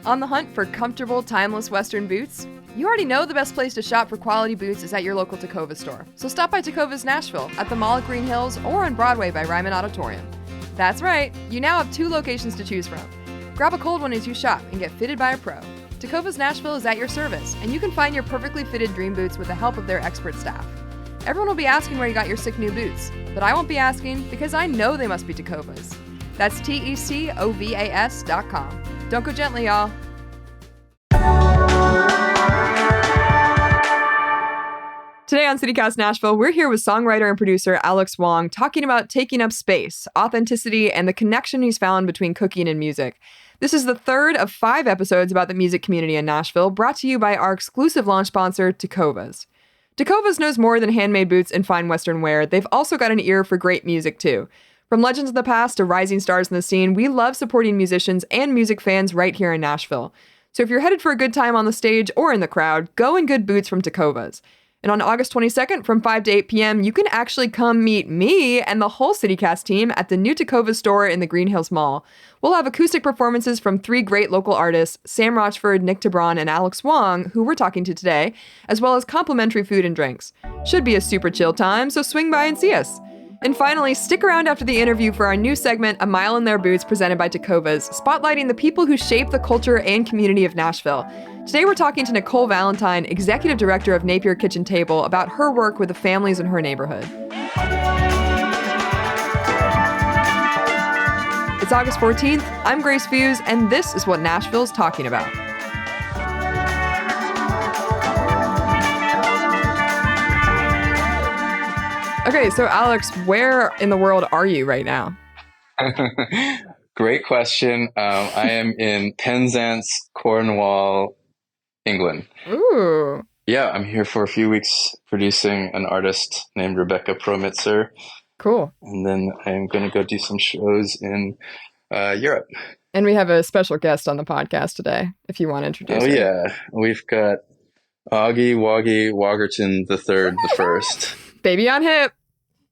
On the hunt for comfortable, timeless Western boots? You already know the best place to shop for quality boots is at your local Tacova store. So stop by Tacova's Nashville, at the Mall at Green Hills, or on Broadway by Ryman Auditorium. That's right, you now have 2 locations to choose from. Grab a cold one as you shop and get fitted by a pro. Tacova's Nashville is at your service, and you can find your perfectly fitted dream boots with the help of their expert staff. Everyone will be asking where you got your sick new boots, but I won't be asking because I know they must be Tacova's. That's TECOVAS.com. Don't go gently, y'all. Today on CityCast Nashville, we're here with songwriter and producer Alex Wong talking about taking up space, authenticity, and the connection he's found between cooking and music. This is the third of 5 episodes about the music community in Nashville, brought to you by our exclusive launch sponsor, Tacova's. Tacova's knows more than handmade boots and fine Western wear. They've also got an ear for great music, too. From legends of the past to rising stars in the scene, we love supporting musicians and music fans right here in Nashville. So if you're headed for a good time on the stage or in the crowd, go in good boots from Tacova's. And on August 22nd from 5 to 8 p.m., you can actually come meet me and the whole CityCast team at the new Tacova store in the Green Hills Mall. We'll have acoustic performances from 3 great local artists, Sam Rochford, Nick Tabron, and Alex Wong, who we're talking to today, as well as complimentary food and drinks. Should be a super chill time, so swing by and see us. And finally, stick around after the interview for our new segment, A Mile in Their Boots, presented by Tacova's, spotlighting the people who shape the culture and community of Nashville. Today we're talking to Nicole Valentine, Executive Director of Napier Kitchen Table, about her work with the families in her neighborhood. It's August 14th, I'm Grace Fuse, and this is what Nashville's talking about. Okay, so Alex, where in the world are you right now? Great question. I am in Penzance, Cornwall, England. Ooh. Yeah, I'm here for a few weeks producing an artist named Rebecca Promitzer. Cool. And then I'm going to go do some shows in Europe. And we have a special guest on the podcast today, if you want to introduce her. Oh, yeah. We've got Augie Woggy Wogerton III the first. Baby on hip.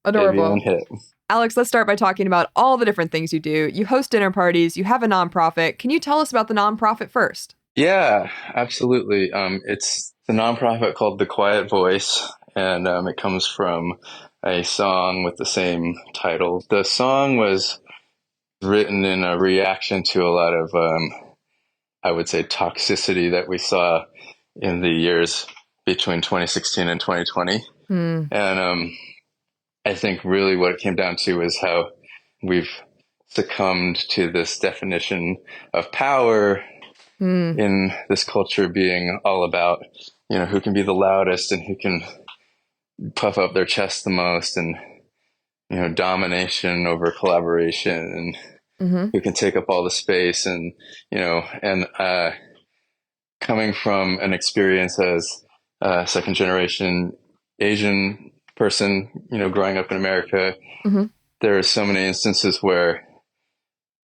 Adorable. Baby on hip. Alex, let's start by talking about all the different things you do. You host dinner parties, you have a nonprofit. Can you tell us about the nonprofit first? Yeah, absolutely. It's the nonprofit called The Quiet Voice, and it comes from a song with the same title. The song was written in a reaction to a lot of, I would say, toxicity that we saw in the years between 2016 and 2020. And I think really what it came down to is how we've succumbed to this definition of power in this culture being all about, who can be the loudest and who can puff up their chest the most, and, domination over collaboration, and who can take up all the space. And, coming from an experience as a second generation Asian person, growing up in America, there are so many instances where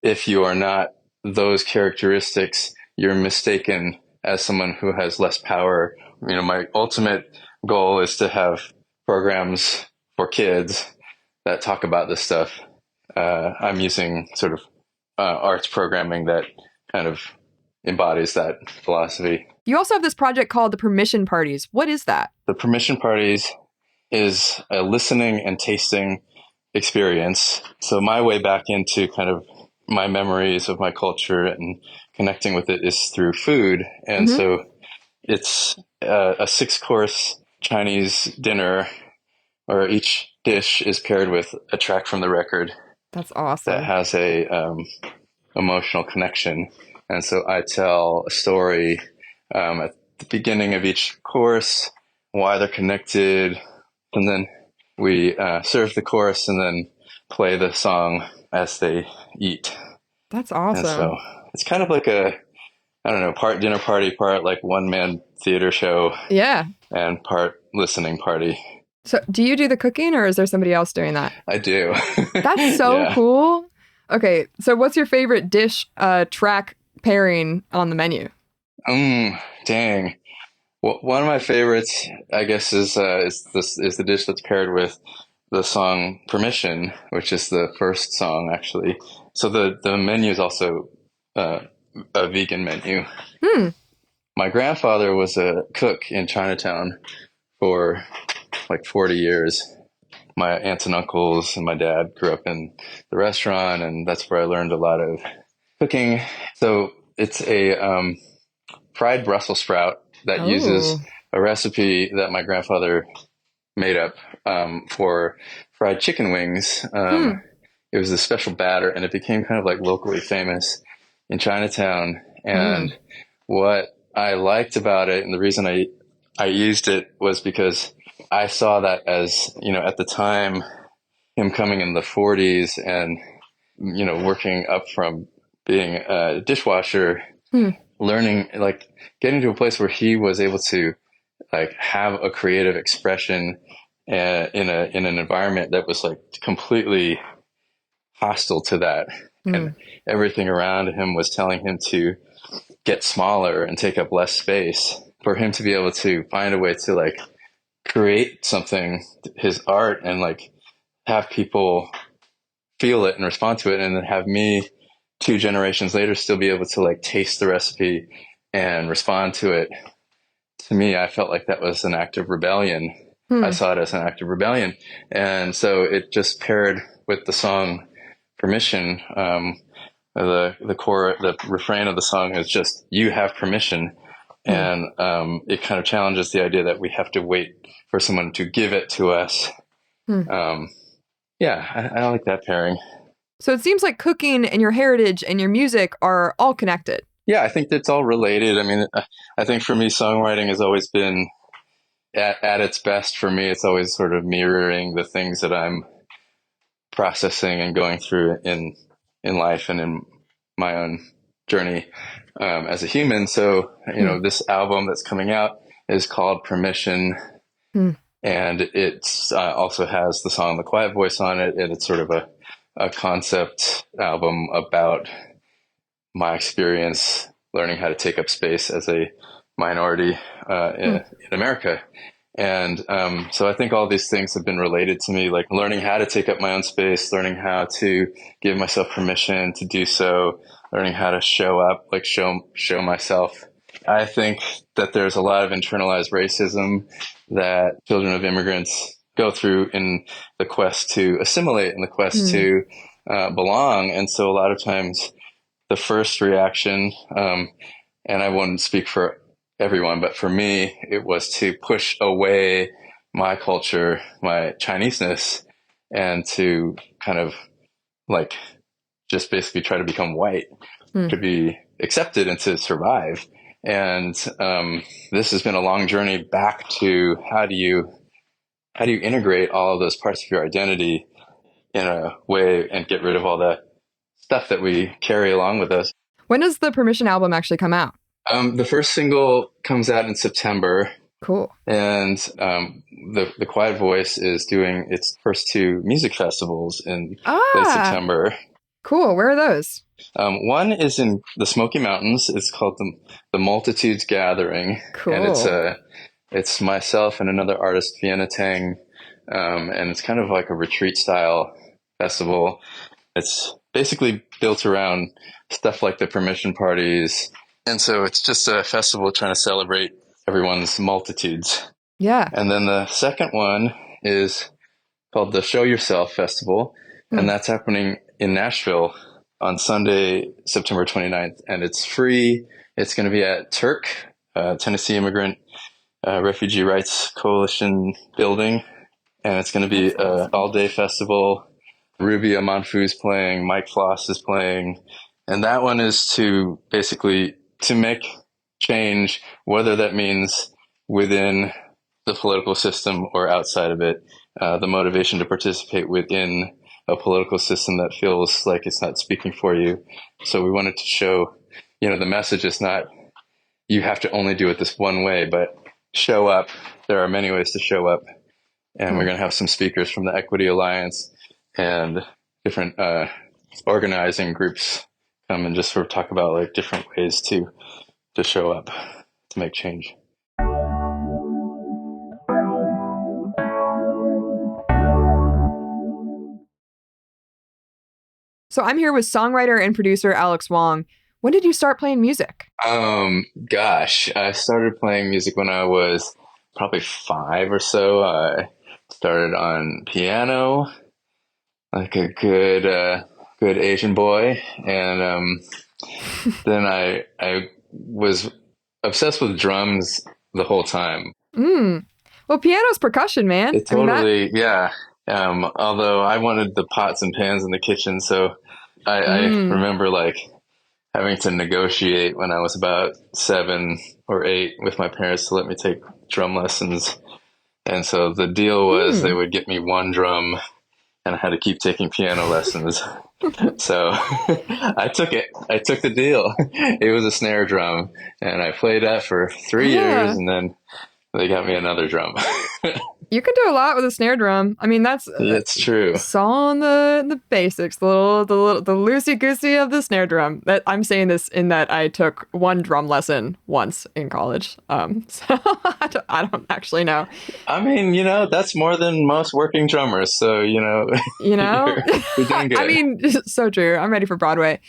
if you are not those characteristics, you're mistaken as someone who has less power. My ultimate goal is to have programs for kids that talk about this stuff. I'm using sort of arts programming that kind of embodies that philosophy. You also have this project called the Permission Parties. What is that? The Permission Parties is a listening and tasting experience. So my way back into kind of my memories of my culture and connecting with it is through food. And so it's a 6-course Chinese dinner where each dish is paired with a track from the record. That's awesome. That has a emotional connection. And so I tell a story at the beginning of each course, why they're connected, and then we serve the course and then play the song as they eat. That's awesome. And so it's kind of like a, part dinner party, part like one-man theater show. Yeah. And part listening party. So do you do the cooking, or is there somebody else doing that? I do. That's so cool. Okay, so what's your favorite dish track pairing on the menu? Dang. Well, one of my favorites, I guess, is the dish that's paired with the song "Permission," which is the first song, actually. So the menu is also a vegan menu. Hmm. My grandfather was a cook in Chinatown for like 40 years. My aunts and uncles and my dad grew up in the restaurant, and that's where I learned a lot of cooking. So it's a fried Brussels sprout that uses Oh. a recipe that my grandfather made up for fried chicken wings. Hmm. It was a special batter, and it became kind of like locally famous in Chinatown. Hmm. And what I liked about it, and the reason I used it was because I saw that as, at the time, him coming in the 40s and, working up from being a dishwasher, Hmm. learning, like getting to a place where he was able to like have a creative expression in an environment that was like completely hostile to that. Hmm. And everything around him was telling him to get smaller and take up less space. For him to be able to find a way to like create something, his art, and like have people feel it and respond to it, and then have me 2 generations later still be able to like taste the recipe and respond to it. To me, I felt like that was an act of rebellion. I Hmm. saw it as an act of rebellion. And so it just paired with the song Permission. The refrain of the song is just, you have permission. Hmm. And it kind of challenges the idea that we have to wait for someone to give it to us. Hmm. Um, yeah, I like that pairing. So it seems like cooking and your heritage and your music are all connected. Yeah, I think that's all related. I mean, I think for me, songwriting has always been at its best for me. It's always sort of mirroring the things that I'm processing and going through in life and in my own journey as a human. So, Hmm. this album that's coming out is called Permission, Hmm. and it's also has the song "The Quiet Voice" on it, and it's sort of a concept album about my experience learning how to take up space as a minority Hmm. in America. And so I think all these things have been related to me, like learning how to take up my own space, learning how to give myself permission to do so, learning how to show up, like show myself. I think that there's a lot of internalized racism that children of immigrants go through in the quest to assimilate, in the quest Hmm. to belong. And so a lot of times the first reaction, and I wouldn't speak for everyone, but for me, it was to push away my culture, my Chineseness, and to kind of like just basically try to become white, Hmm. to be accepted and to survive. And this has been a long journey back to how do you integrate all of those parts of your identity in a way and get rid of all the stuff that we carry along with us. When does the Permission album actually come out? The first single comes out in September, Cool. and the Quiet Voice is doing its first 2 music festivals in late Ah, September. cool. Where are those? One is in the Smoky Mountains. It's called the Multitudes Gathering, and Cool. it's myself and another artist, Vienna Tang, and it's kind of like a retreat style festival. It's basically built around stuff like the permission parties. And so it's just a festival trying to celebrate everyone's multitudes. Yeah. And then the second one is called the Show Yourself Festival. Hmm. And that's happening in Nashville on Sunday, September 29th. And it's free. It's going to be at Turk, Tennessee Immigrant Refugee Rights Coalition building. And it's going to be That's an awesome. all-day festival. Ruby Amanfu's playing, Mike Floss is playing, and that one is to basically to make change, whether that means within the political system or outside of it. The motivation to participate within a political system that feels like it's not speaking for you. So we wanted to show, the message is not you have to only do it this one way, but show up. There are many ways to show up, and Hmm. we're going to have some speakers from the Equity Alliance and different organizing groups come and just sort of talk about like different ways to show up to make change. So I'm here with songwriter and producer Alex Wong. When did you start playing music? Gosh, I started playing music when I was probably five or so. I started on piano, like a good Asian boy, and then I was obsessed with drums the whole time. Mm. Well, piano's percussion, man. It I mean that. totally, yeah. Although I wanted the pots and pans in the kitchen, so I Mm. remember like having to negotiate when I was about 7 or 8 with my parents to let me take drum lessons. And so the deal was they Mm. would get me one drum and I had to keep taking piano lessons. So I took it. I took the deal. It was a snare drum and I played that for 3 years Ah. and then they got me another drum. You can do a lot with a snare drum. I mean, that's It's true. it's all in the basics, the loosey goosey of the snare drum. That I'm saying this in that I took one drum lesson once in college. So I don't actually know. I mean, that's more than most working drummers. So, You know, you're doing I good. mean, so true. I'm ready for Broadway.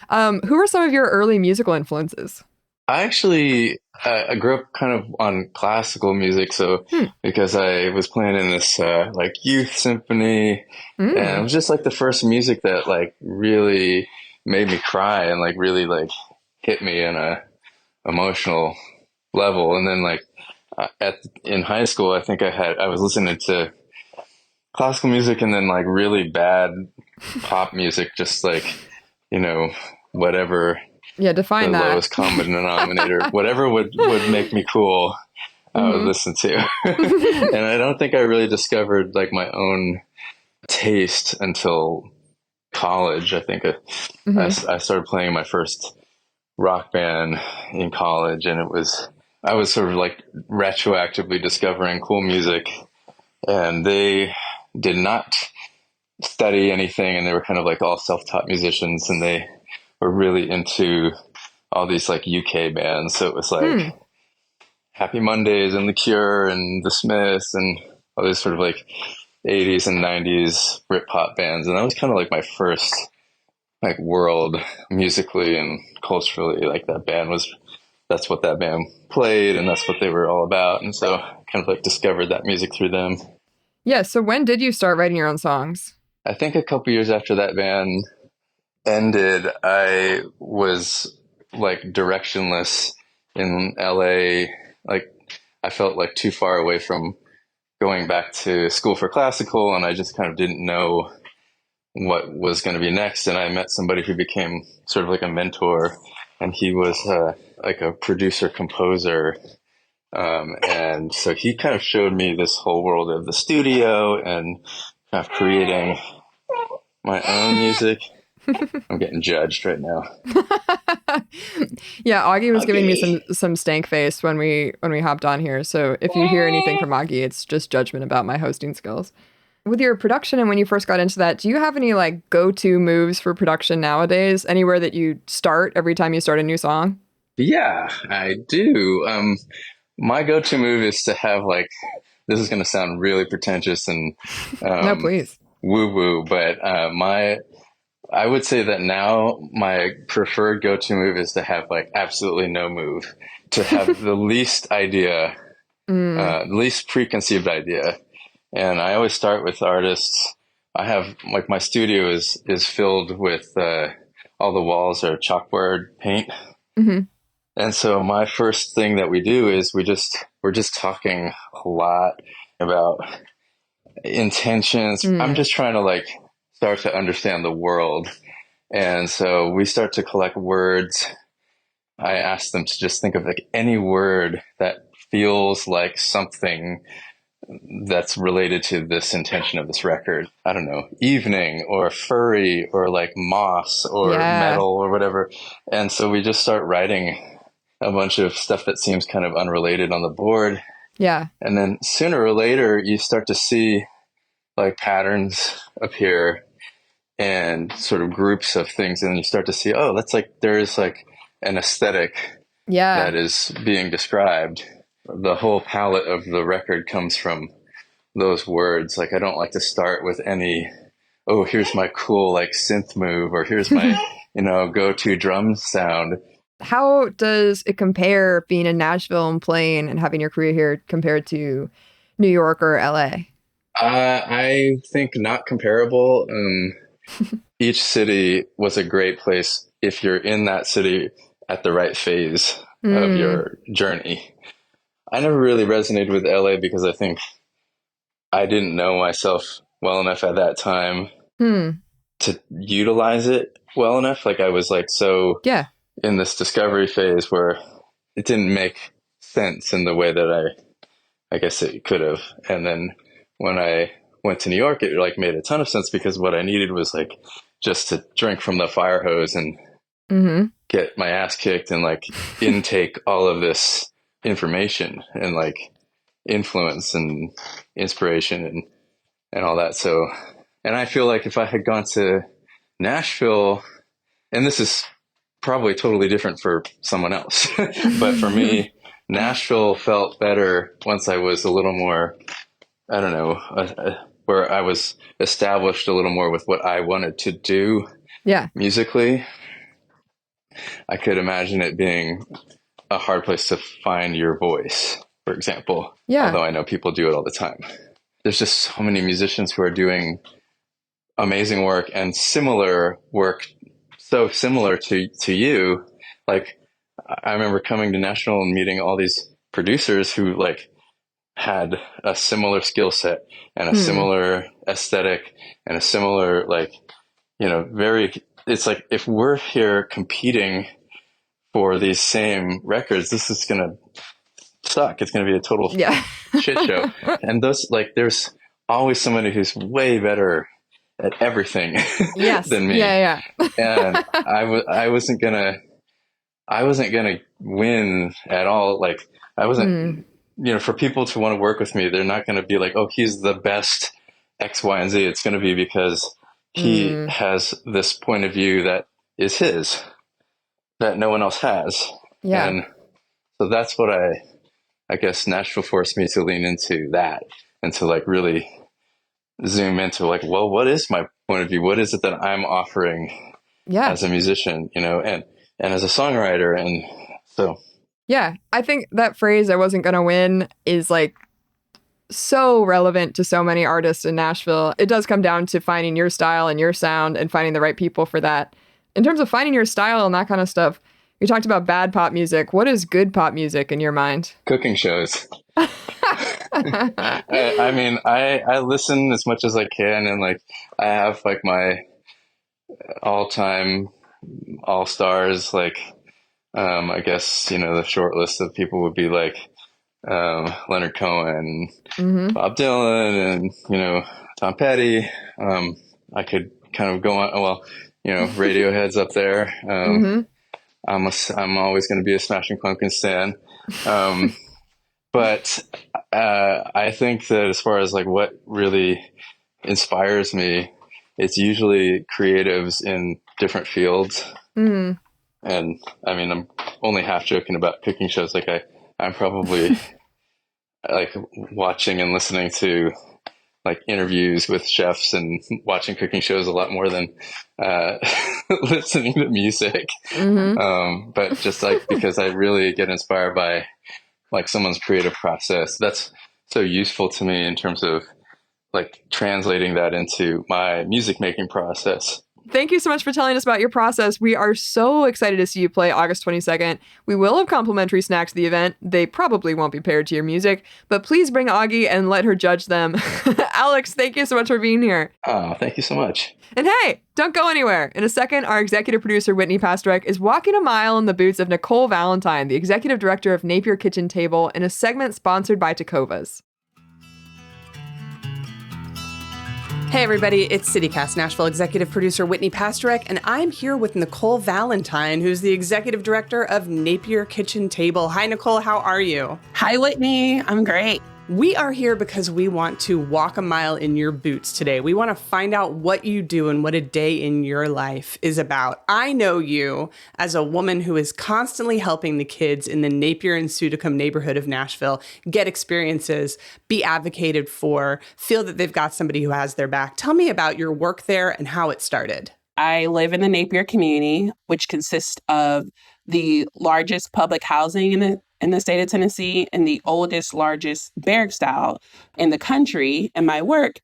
Who are some of your early musical influences? I actually I grew up kind of on classical music, so Hmm. because I was playing in this like youth symphony, and it Mm. was just like the first music that like really made me cry and like really like hit me in a emotional level. And then like at in high school, I think I was listening to classical music and then like really bad pop music, just like you know whatever Yeah, the define that. lowest common denominator, whatever would make me cool, I would Hmm. listen to. And I don't think I really discovered like my own taste until college. I think Hmm. I started playing my first rock band in college, and I was sort of like retroactively discovering cool music, and they did not study anything, and they were kind of like all self-taught musicians, and they were really into all these like UK bands. So it was like Hmm. Happy Mondays and The Cure and The Smiths and all these sort of like 80s and 90s Britpop bands. And that was kind of like my first like world musically and culturally. Like that's what that band played and that's what they were all about. And so I kind of like discovered that music through them. Yeah. So when did you start writing your own songs? I think a couple years after that band ended, I was like directionless in LA. Like I felt like too far away from going back to school for classical, and I just kind of didn't know what was going to be next. And I met somebody who became sort of like a mentor, and he was like a producer composer. And so he kind of showed me this whole world of the studio and kind of creating my own music. I'm getting judged right now. Yeah, Augie was giving me Okay. some stank face when we hopped on here. So if you hear anything from Augie, it's just judgment about my hosting skills. With your production and when you first got into that, do you have any like go-to moves for production nowadays? Anywhere that you start every time you start a new song? Yeah, I do. My go-to move is to have like, this is going to sound really pretentious and No, um, please. woo-woo, but I would say that now my preferred go-to move is to have like absolutely no move, to have the least idea, Mm, least preconceived idea. And I always start with artists. I have like my studio is filled with all the walls are chalkboard paint. hmm. And so my first thing that we do is we're just talking a lot about intentions. I'm Mm, just trying to like start to understand the world. And so we start to collect words. I ask them to just think of like any word that feels like something that's related to this intention of this record. I don't know, evening or furry or like moss or yeah. metal or whatever. And so we just start writing a bunch of stuff that seems kind of unrelated on the board. Yeah. And then sooner or later, you start to see like patterns appear and sort of groups of things. And you start to see, oh, that's like, there is like an aesthetic Yeah. that is being described. The whole palette of the record comes from those words. Like, I don't like to start with any, oh, here's my cool like synth move, or here's my go-to drum sound. How does it compare being in Nashville and playing and having your career here compared to New York or LA? I think not comparable. Each city was a great place if you're in that city at the right phase of Mm. your journey. I never really resonated with LA because I think I didn't know myself well enough at that time Hmm. to utilize it well enough. Like I was like so Yeah. in this discovery phase where it didn't make sense in the way that I guess it could have. And then when I went to New York, it like made a ton of sense because what I needed was like just to drink from the fire hose and Mm-hmm. get my ass kicked and like intake all of this information and like influence and inspiration and all that. So, and I feel like if I had gone to Nashville, and this is probably totally different for someone else, but for me, Nashville felt better once I was a little more, I don't know, where I was established a little more with what I wanted to do Yeah. musically. I could imagine it being a hard place to find your voice, for example, Yeah. although I know people do it all the time. There's just so many musicians who are doing amazing work and similar work, so similar to you. Like, I remember coming to Nashville and meeting all these producers who like had a similar skill set and a Hmm. similar aesthetic and a similar like, very, it's like if we're here competing for these same records, this is going to suck. It's going to be a total Yeah. shit show. And those, like, there's always somebody who's way better at everything Yes. than me. Yeah. And Yeah. I wasn't gonna win at all. Like, I wasn't, Hmm. for people to want to work with me, they're not going to be like, oh, he's the best X, Y, and Z. It's going to be because he Mm. has this point of view that is his, that no one else has. Yeah. And so that's what I guess Nashville forced me to lean into that and to like really zoom into like, well, what is my point of view? What is it that I'm offering Yeah. as a musician, and as a songwriter? And so, Yeah. I think that phrase, I wasn't going to win, is like so relevant to so many artists in Nashville. It does come down to finding your style and your sound and finding the right people for that. In terms of finding your style and that kind of stuff, you talked about bad pop music. What is good pop music in your mind? cooking shows. I mean, I listen as much as I can, and like I have like my all time all stars. Like, I guess the short list of people would be like Leonard Cohen, Hmm. Bob Dylan, and Tom Petty. I could kind of go on. Well, Radiohead's up there. Hmm. I'm always going to be a Smashing Pumpkins stan. Um, but I think that as far as like what really inspires me, it's usually creatives in different fields. Hmm. And I mean, I'm only half joking about cooking shows. Like I'm probably like watching and listening to like interviews with chefs and watching cooking shows a lot more than uh, listening to music. Hmm. But just like because I really get inspired by like someone's creative process, that's so useful to me in terms of like translating that into my music making process. Thank you so much for telling us about your process. We are so excited to see you play August 22nd. We will have complimentary snacks at the event. They probably won't be paired to your music, but please bring Augie and let her judge them. Alex, thank you so much for being here. Oh, thank you so much. And hey, don't go anywhere. In a second, our executive producer, Whitney Pasterek, is walking a mile in the boots of Nicole Valentine, the executive director of Napier Kitchen Table, in a segment sponsored by Tecovas. Hey everybody, it's CityCast Nashville executive producer Whitney Pasterek, and I'm here with Nicole Valentine, who's the executive director of Napier Kitchen Table. Hi Nicole, how are you? Hi, Whitney. I'm great. We are here because we want to walk a mile in your boots today. We want to find out what you do and what a day in your life is about. I know you as a woman who is constantly helping the kids in the Napier and Sudicum neighborhood of Nashville get experiences, be advocated for, feel that they've got somebody who has their back. Tell me about your work there and how it started. I live in the Napier community, which consists of the largest public housing in the state of Tennessee and the oldest, largest barrack style in the country. And my work,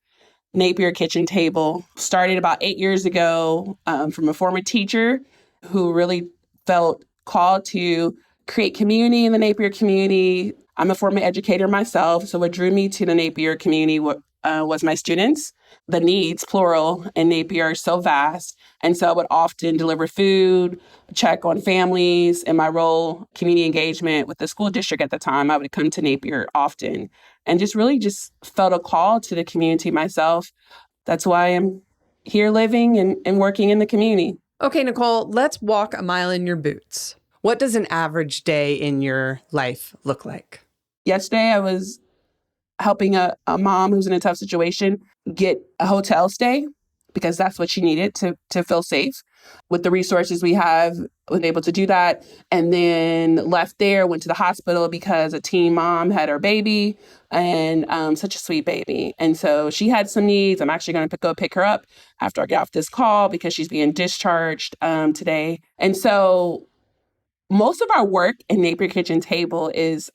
Napier Kitchen Table, started about 8 years ago from a former teacher who really felt called to create community in the Napier community. I'm a former educator myself, so what drew me to the Napier community was my students. The needs, plural, in Napier are so vast. And so I would often deliver food, check on families. In my role, community engagement with the school district at the time, I would come to Napier often and just really just felt a call to the community myself. That's why I'm here living and working in the community. Okay, Nicole, let's walk a mile in your boots. What does an average day in your life look like? Yesterday, I was helping a mom who's in a tough situation get a hotel stay because that's what she needed to feel safe. With the resources we have, was able to do that. And then left there, went to the hospital because a teen mom had her baby and such a sweet baby. And so she had some needs. I'm actually going to go pick her up after I get off this call because she's being discharged today. And so most of our work in Napier Kitchen Table is,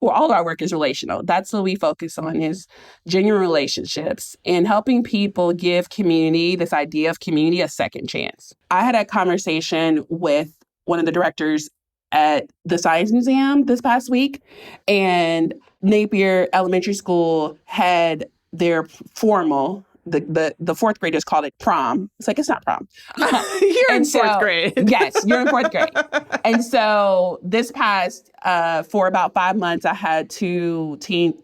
all of our work is relational. That's what we focus on is genuine relationships and helping people give community, this idea of community, a second chance. I had a conversation with one of the directors at the Science Museum this past week, and Napier Elementary School had their formal, the fourth graders called it prom. It's like, it's not prom. You're in fourth grade. Yes, you're in fourth grade. And so this past, for about 5 months, I had two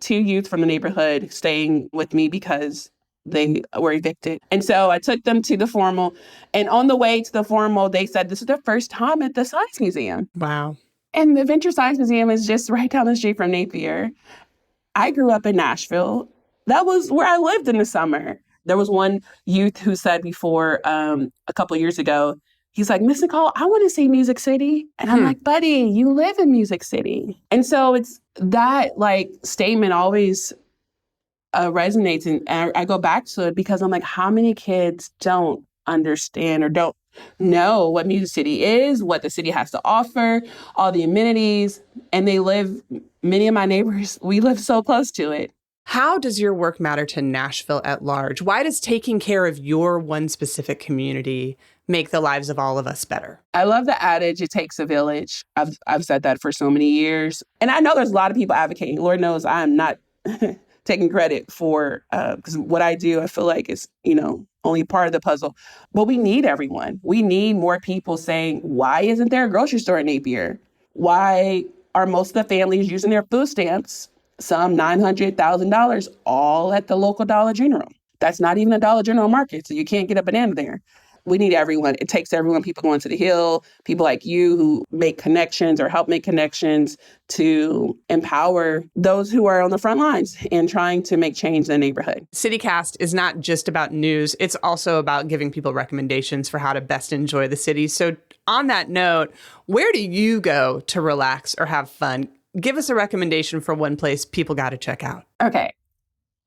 youth from the neighborhood staying with me because they were evicted. And so I took them to the formal. And on the way to the formal, they said, this is their first time at the Science Museum. Wow. And the Venture Science Museum is just right down the street from Napier. I grew up in Nashville. That was where I lived in the summer. There was one youth who said before, a couple of years ago, he's like, Miss Nicole, I want to see Music City. And I'm like, buddy, you live in Music City. And so it's that statement always resonates. And I go back to it because I'm like, how many kids don't understand or don't know what Music City is, what the city has to offer, all the amenities. And many of my neighbors, we live so close to it. How does your work matter to Nashville at large? Why does taking care of your one specific community make the lives of all of us better? I love the adage, it takes a village. I've said that for so many years. And I know there's a lot of people advocating. Lord knows I'm not taking credit for, because what I do, I feel like is, only part of the puzzle. But we need everyone. We need more people saying, why isn't there a grocery store in Napier? Why are most of the families using their food stamps, some $900, $1,000, all at the local Dollar General? That's not even a Dollar General market, so you can't get a banana there. We need everyone. It takes everyone, people going to the Hill, people like you who make connections or help make connections to empower those who are on the front lines and trying to make change in the neighborhood. CityCast is not just about news. It's also about giving people recommendations for how to best enjoy the city. So on that note, where do you go to relax or have fun? Give us a recommendation for one place people got to check out. Okay.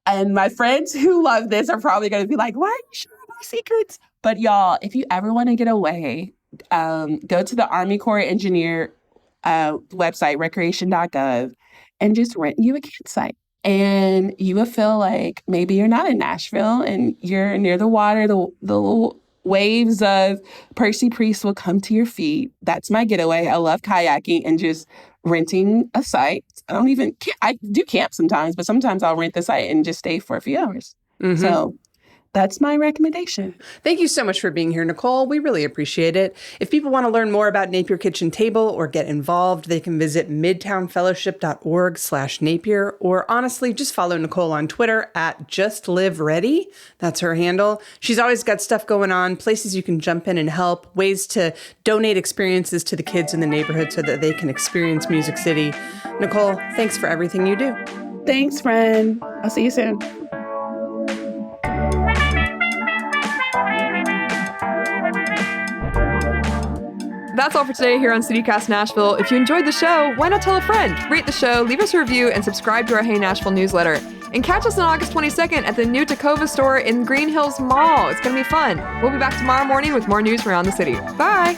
And my friends who love this are probably going to be like, why are you sharing my secrets? But y'all, if you ever want to get away, go to the Army Corps of Engineer website, recreation.gov, and just rent you a campsite. And you will feel like maybe you're not in Nashville and you're near the water, the little waves of Percy Priest will come to your feet. That's my getaway. I love kayaking and just renting a site. I do camp sometimes, but sometimes I'll rent the site and just stay for a few hours. Mm-hmm. So that's my recommendation. Thank you so much for being here, Nicole. We really appreciate it. If people want to learn more about Napier Kitchen Table or get involved, they can visit midtownfellowship.org/Napier, or honestly, just follow Nicole on Twitter at JustLiveReady. That's her handle. She's always got stuff going on, places you can jump in and help, ways to donate experiences to the kids in the neighborhood so that they can experience Music City. Nicole, thanks for everything you do. Thanks, friend. I'll see you soon. That's all for today here on CityCast Nashville. If you enjoyed the show, why not tell a friend? Rate the show, leave us a review, and subscribe to our Hey Nashville newsletter. And catch us on August 22nd at the new Tacova store in Green Hills Mall. It's going to be fun. We'll be back tomorrow morning with more news from around the city. Bye!